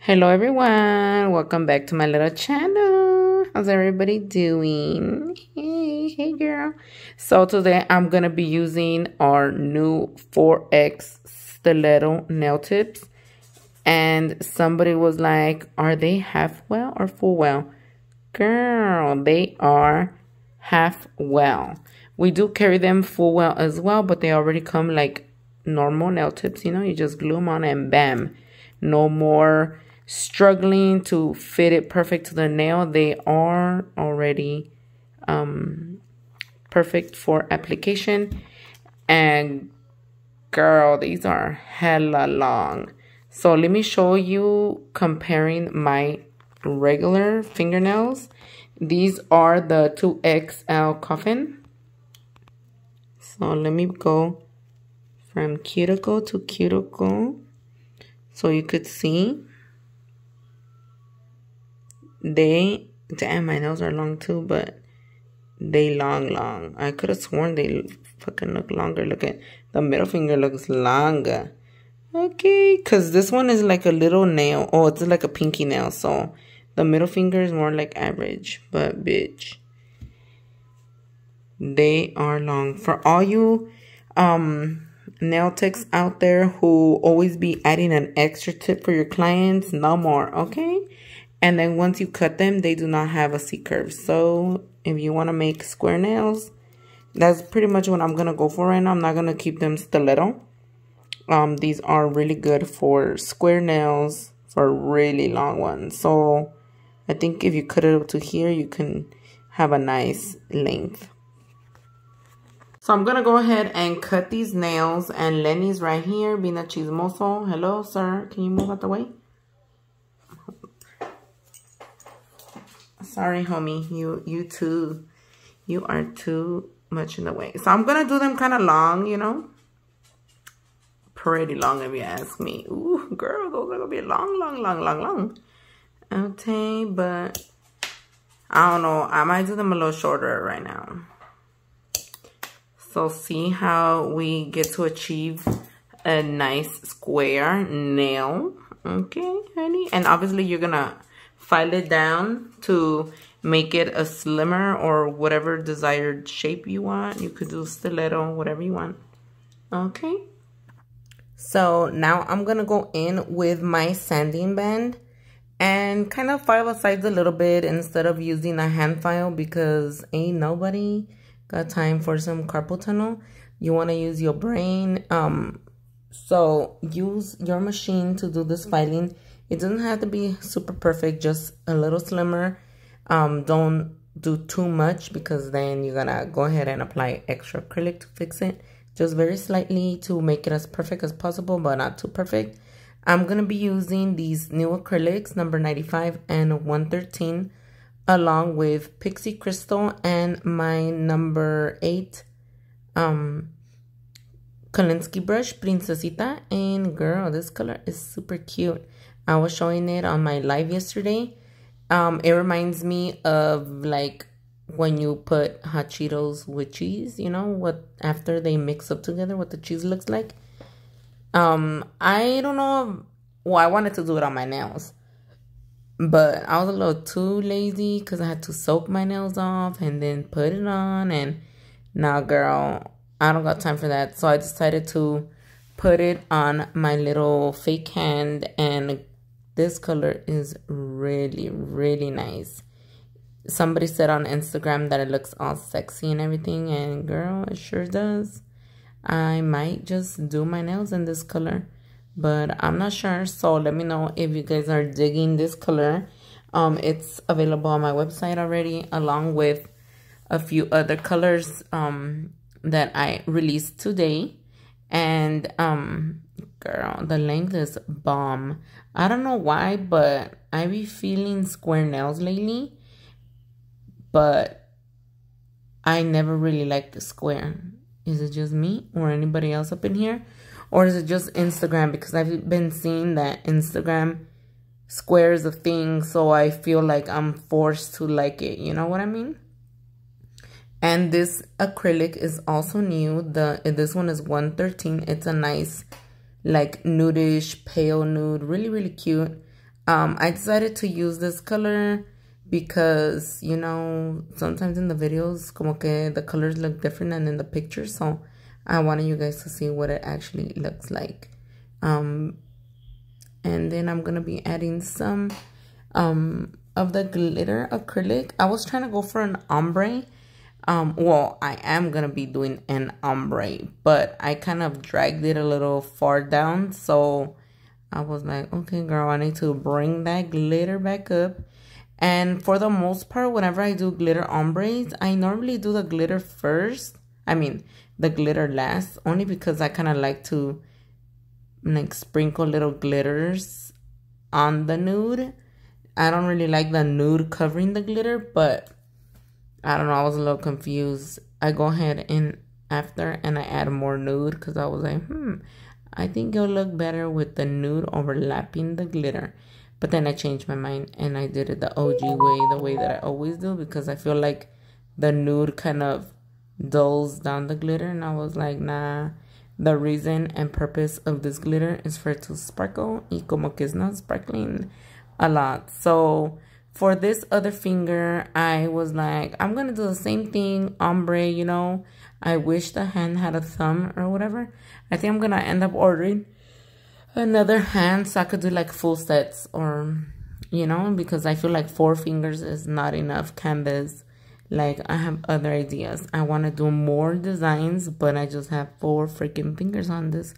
Hello everyone, welcome back to my little channel. How's everybody doing? Hey girl. So today I'm gonna be using our new 4X stiletto nail tips, and somebody was like, are they half well or full well? Girl, they are half well. We do carry them full well as well, but they already come like normal nail tips, you know, you just glue them on and bam. No more struggling to fit it perfect to the nail. They are already perfect for application. And girl, these are hella long. So let me show you comparing my regular fingernails. These are the 2XL coffin. So let me go from cuticle to cuticle so you could see. Damn, my nails are long too, but they long. I could have sworn they fucking look longer. Look at the middle finger looks longer. Okay, because this one is like a little nail. Oh, it's like a pinky nail. So the middle finger is more like average. But bitch, they are long. For all you nail techs out there who always be adding an extra tip for your clients, no more, okay? And then once you cut them, they do not have a C-curve. So if you want to make square nails, that's pretty much what I'm going to go for right now. I'm not going to keep them stiletto. These are really good for square nails, for really long ones. So I think if you cut it up to here, you can have a nice length. So I'm going to go ahead and cut these nails. And Lenny's right here, being a chismoso. Hello, sir. Can you move out the way? Sorry, homie. You are too much in the way. So I'm going to do them kind of long, you know. Pretty long if you ask me. Ooh, girl, those are going to be long. Okay, but I don't know. I might do them a little shorter right now. So see how we get to achieve a nice square nail. Okay, honey. And obviously you're going to file it down to make it a slimmer or whatever desired shape you want. You could do stiletto, whatever you want. Okay. So now I'm going to go in with my sanding band and kind of file the sides a little bit instead of using a hand file, because ain't nobody got time for some carpal tunnel. You want to use your brain. So use your machine to do this filing. It doesn't have to be super perfect, just a little slimmer. Don't do too much, because then you're gonna go ahead and apply extra acrylic to fix it. Just very slightly to make it as perfect as possible, but not too perfect. I'm gonna be using these new acrylics, number 95 and 113, along with Pixie Crystal and my number 8 Kolinsky brush, Princesita. And girl, this color is super cute. I was showing it on my live yesterday. It reminds me of like when you put hot Cheetos with cheese, you know, what after they mix up together, what the cheese looks like. I don't know. Well, I wanted to do it on my nails, but I was a little too lazy because I had to soak my nails off and then put it on. And now, girl, I don't got time for that. So I decided to put it on my little fake hand, and this color is really nice. Somebody said on Instagram that it looks all sexy and everything, and girl, it sure does. I might just do my nails in this color, but I'm not sure. So let me know if you guys are digging this color. It's available on my website already, along with a few other colors that I released today. And girl, the length is bomb. I don't know why, but I be feeling square nails lately, but I never really liked the square. Is it just me or anybody else up in here? Or is it just Instagram? Because I've been seeing that Instagram square is a thing, so I feel like I'm forced to like it. You know what I mean? And this acrylic is also new. This one is 113. It's a nice, like, nudish, pale nude. Really cute. I decided to use this color because, you know, sometimes in the videos, como que the colors look different than in the picture. So I wanted you guys to see what it actually looks like. And then I'm going to be adding some of the glitter acrylic. I was trying to go for an ombre. Well, I am going to be doing an ombre, but I kind of dragged it a little far down. So I was like, okay, girl, I need to bring that glitter back up. And for the most part, whenever I do glitter ombres, I normally do the glitter first. I mean, the glitter last, only because I kind of like to like sprinkle little glitters on the nude. I don't really like the nude covering the glitter, but I don't know, I was a little confused. I go ahead and after and I add more nude because I was like, I think it'll look better with the nude overlapping the glitter. But then I changed my mind and I did it the OG way, the way that I always do, because I feel like the nude kind of dulls down the glitter. And I was like, nah, the reason and purpose of this glitter is for it to sparkle. Y como que it's not sparkling a lot. So for this other finger, I was like, I'm going to do the same thing, ombre, you know. I wish the hand had a thumb or whatever. I think I'm going to end up ordering another hand so I could do like full sets, or, you know, because I feel like 4 fingers is not enough canvas. Like, I have other ideas. I want to do more designs, but I just have 4 freaking fingers on this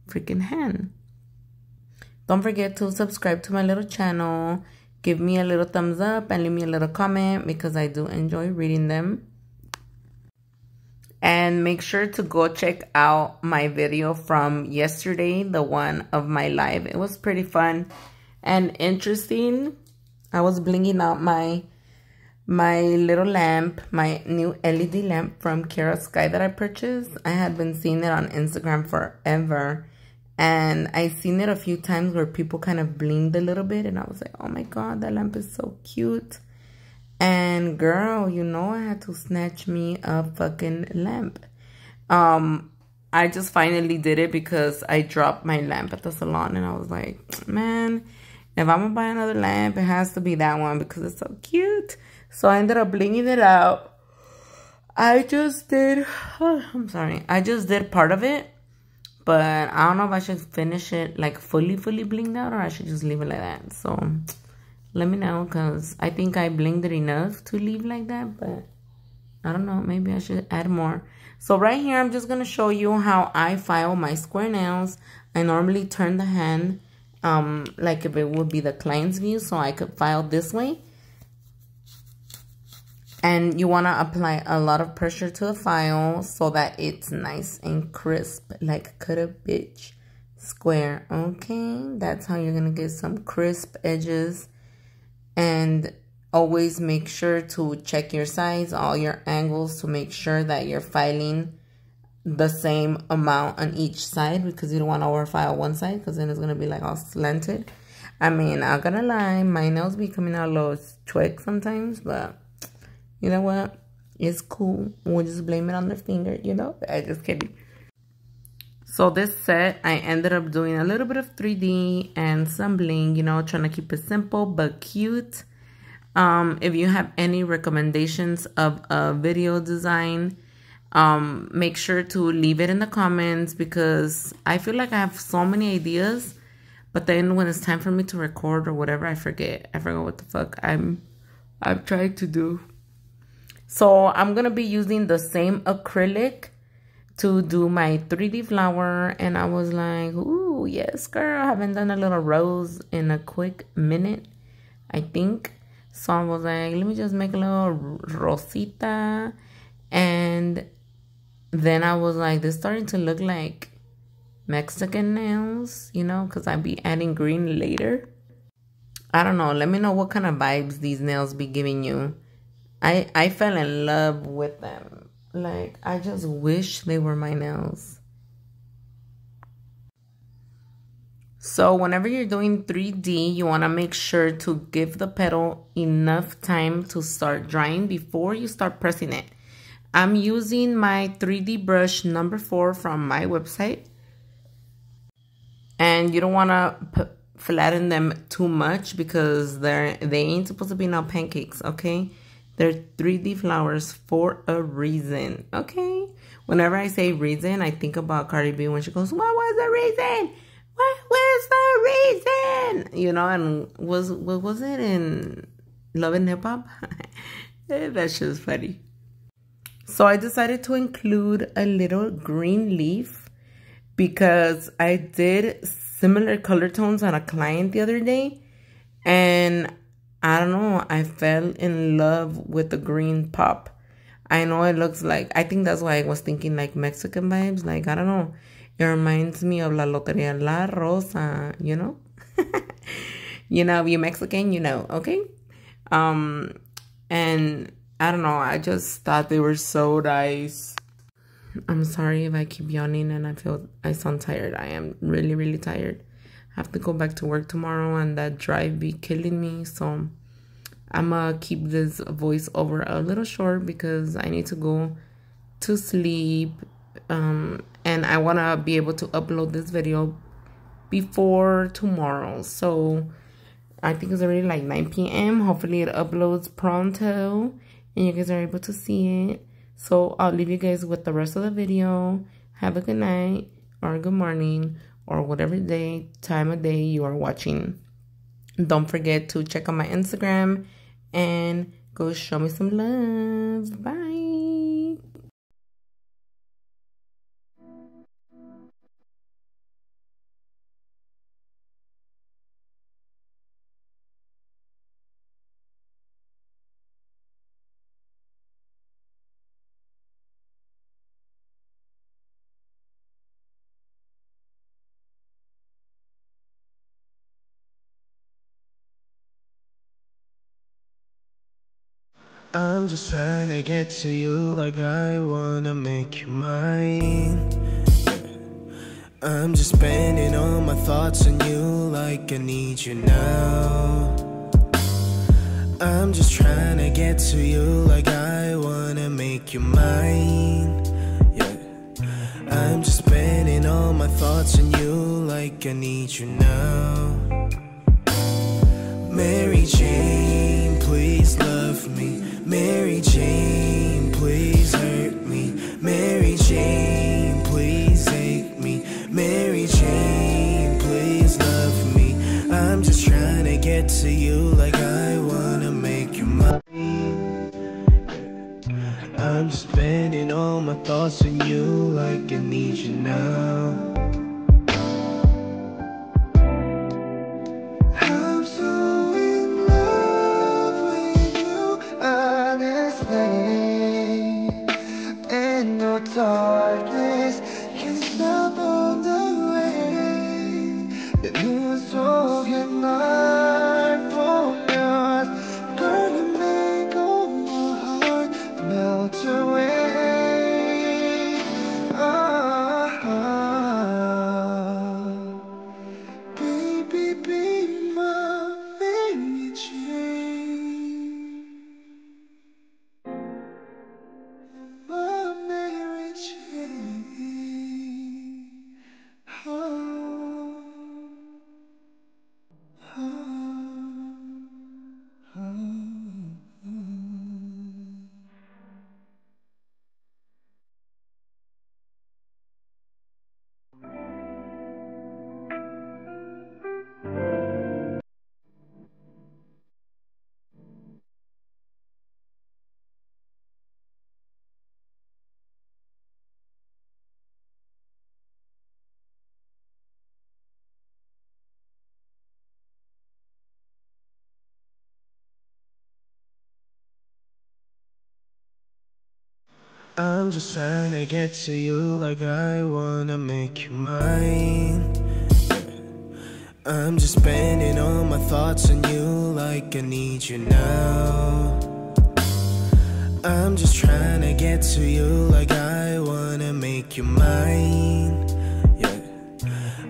freaking hand. Don't forget to subscribe to my little channel. Give me a little thumbs up and leave me a little comment because I do enjoy reading them. And make sure to go check out my video from yesterday, the one of my live. It was pretty fun and interesting. I was blinging out my little lamp, my new LED lamp from Kara Sky that I purchased. I had been seeing it on Instagram forever. And I seen it a few times where people kind of blinged a little bit. And I was like, oh my God, that lamp is so cute. And girl, you know, I had to snatch me a fucking lamp. I just finally did it because I dropped my lamp at the salon. And I was like, man, if I'm gonna buy another lamp, it has to be that one because it's so cute. So I ended up blinging it out. I just did part of it. But I don't know if I should finish it like fully blinged out, or I should just leave it like that. So let me know, because I think I blinged it enough to leave like that. But I don't know, maybe I should add more. So right here, I'm just going to show you how I file my square nails. I normally turn the hand like if it would be the client's view, so I could file this way. And you want to apply a lot of pressure to the file so that it's nice and crisp, like cut a bitch square. Okay, that's how you're going to get some crisp edges. And always make sure to check your sides, all your angles, to make sure that you're filing the same amount on each side, because you don't want to overfile one side because then it's going to be like all slanted. I mean, I'm going to lie, my nails be coming out a little twig sometimes, but you know what? It's cool. We'll just blame it on the finger, you know? I just kidding. So this set, I ended up doing a little bit of 3D and some bling, you know, trying to keep it simple but cute. If you have any recommendations of a video design, make sure to leave it in the comments, because I feel like I have so many ideas, but then when it's time for me to record or whatever, I forget. I forgot what the fuck I'm trying to do. So I'm going to be using the same acrylic to do my 3D flower. And I was like, ooh, yes, girl. I haven't done a little rose in a quick minute, I think. So I was like, let me just make a little rosita. And then I was like, this starting to look like Mexican nails, you know, because I'll be adding green later. I don't know. Let me know what kind of vibes these nails be giving you. I fell in love with them. Like, I just wish they were my nails. So whenever you're doing 3D, you want to make sure to give the petal enough time to start drying before you start pressing it. I'm using my 3D brush number 4 from my website. And you don't want to flatten them too much because they ain't supposed to be no pancakes, okay? They're 3D flowers for a reason, okay? Whenever I say reason, I think about Cardi B when she goes, what was the reason? What was the reason? You know, and what was it in Love and Hip Hop? That shit was funny. So I decided to include a little green leaf because I did similar color tones on a client the other day, and I don't know, I fell in love with the green pop. I know it looks like, I think that's why I was thinking like Mexican vibes. Like, I don't know, it reminds me of La Loteria La Rosa, you know? You know, if you're Mexican, you know, okay? And I don't know, I just thought they were so nice. I'm sorry if I keep yawning and I sound tired. I am really, really tired. I have to go back to work tomorrow and that drive be killing me. So I'm gonna keep this voiceover a little short because I need to go to sleep. And I wanna be able to upload this video before tomorrow. So I think it's already like 9 p.m. Hopefully it uploads pronto and you guys are able to see it. So I'll leave you guys with the rest of the video. Have a good night or a good morning or whatever time of day you are watching. Don't forget to check out my Instagram and go show me some love. Bye. I'm just trying to get to you like I wanna make you mine. I'm just spending all my thoughts on you like I need you now. I'm just trying to get to you like I wanna make you mine. Yeah, I'm just spending all my thoughts on you like I need you now. Mary Jane, please love me. Mary Jane, please hurt me. Mary Jane, please hate me. Mary Jane, please love me. I'm just trying to get to you like I wanna make you mine. I'm just spending all my thoughts on you like I need you now. Darkness can stop all the rain. 내 눈 속에 날 보면 gonna make all my heart melt away. Baby, be my Mary Jane. My Mary Jane. I'm just trying to get to you like I wanna make you mine. I'm just spending all my thoughts on you like I need you now. I'm just trying to get to you like I wanna make you mine. Yeah,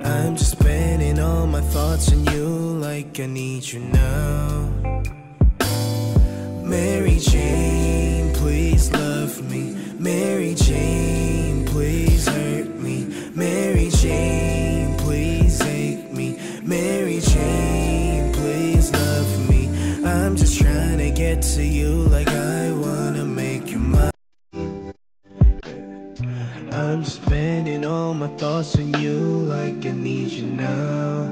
I'm just spending all my thoughts on you like I need you now. Mary Jane, please love me. Mary Jane, please hurt me. Mary Jane, please hate me. Mary Jane. I'm just trying to get to you like I wanna make you mine. I'm spending all my thoughts on you like I need you now.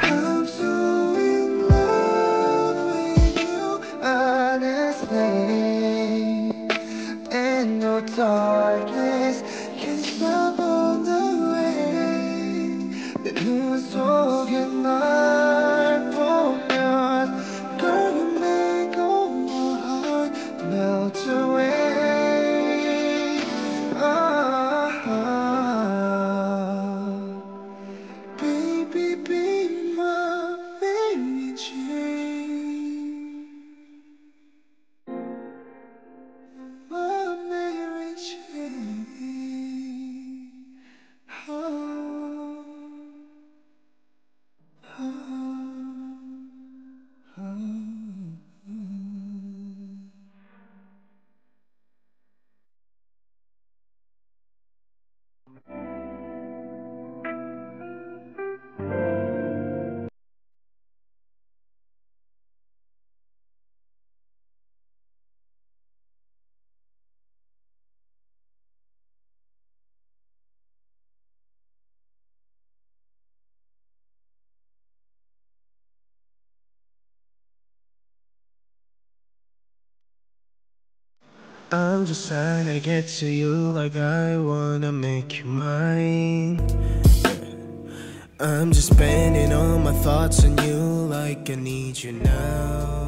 I'm so in love with you, honestly. And no darkness can stop all the rain. 내 속에 날 보면 Girl, you make all my heart melt away. Baby, be my Mary Jane, my Mary Jane. I'm just trying to get to you like I wanna make you mine. I'm just spending all my thoughts on you like I need you now.